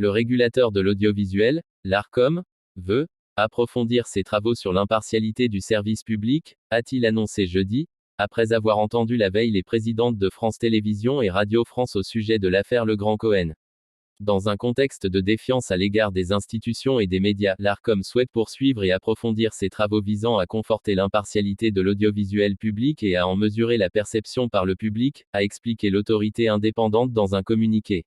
Le régulateur de l'audiovisuel, l'Arcom, veut approfondir ses travaux sur l'impartialité du service public, a-t-il annoncé jeudi, après avoir entendu la veille les présidentes de France Télévisions et Radio France au sujet de l'affaire Legrand-Cohen. Dans un contexte de défiance à l'égard des institutions et des médias, l'Arcom souhaite poursuivre et approfondir ses travaux visant à conforter l'impartialité de l'audiovisuel public et à en mesurer la perception par le public, a expliqué l'autorité indépendante dans un communiqué.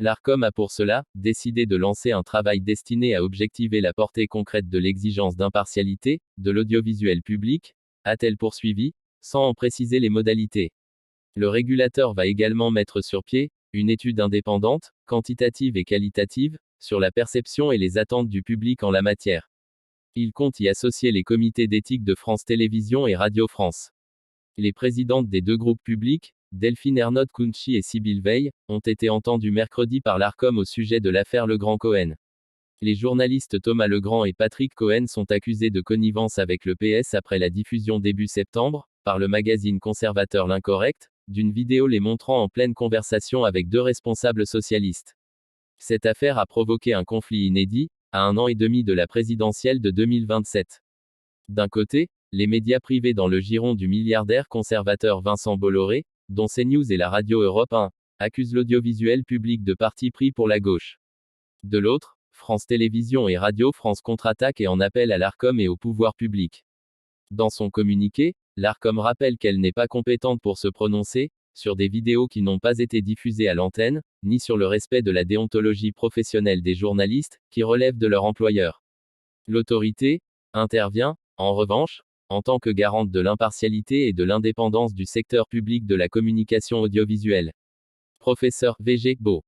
L'Arcom a pour cela décidé de lancer un travail destiné à objectiver la portée concrète de l'exigence d'impartialité de l'audiovisuel public, a-t-elle poursuivi, sans en préciser les modalités. Le régulateur va également mettre sur pied une étude indépendante, quantitative et qualitative, sur la perception et les attentes du public en la matière. Il compte y associer les comités d'éthique de France Télévisions et Radio France. Les présidentes des deux groupes publics, Delphine Ernotte-Counchi et Sybille Veil, ont été entendues mercredi par l'Arcom au sujet de l'affaire Legrand-Cohen. Les journalistes Thomas Legrand et Patrick Cohen sont accusés de connivence avec le PS après la diffusion début septembre, par le magazine conservateur L'Incorrect, d'une vidéo les montrant en pleine conversation avec deux responsables socialistes. Cette affaire a provoqué un conflit inédit, à 1 an et demi de la présidentielle de 2027. D'un côté, les médias privés dans le giron du milliardaire conservateur Vincent Bolloré, dont CNews et la radio Europe 1, accusent l'audiovisuel public de parti pris pour la gauche. De l'autre, France Télévisions et Radio France contre-attaquent et en appellent à l'Arcom et au pouvoir public. Dans son communiqué, l'Arcom rappelle qu'elle n'est pas compétente pour se prononcer sur des vidéos qui n'ont pas été diffusées à l'antenne, ni sur le respect de la déontologie professionnelle des journalistes, qui relèvent de leur employeur. L'autorité intervient, en revanche, en tant que garante de l'impartialité et de l'indépendance du secteur public de la communication audiovisuelle. Professeur V.G. Beau.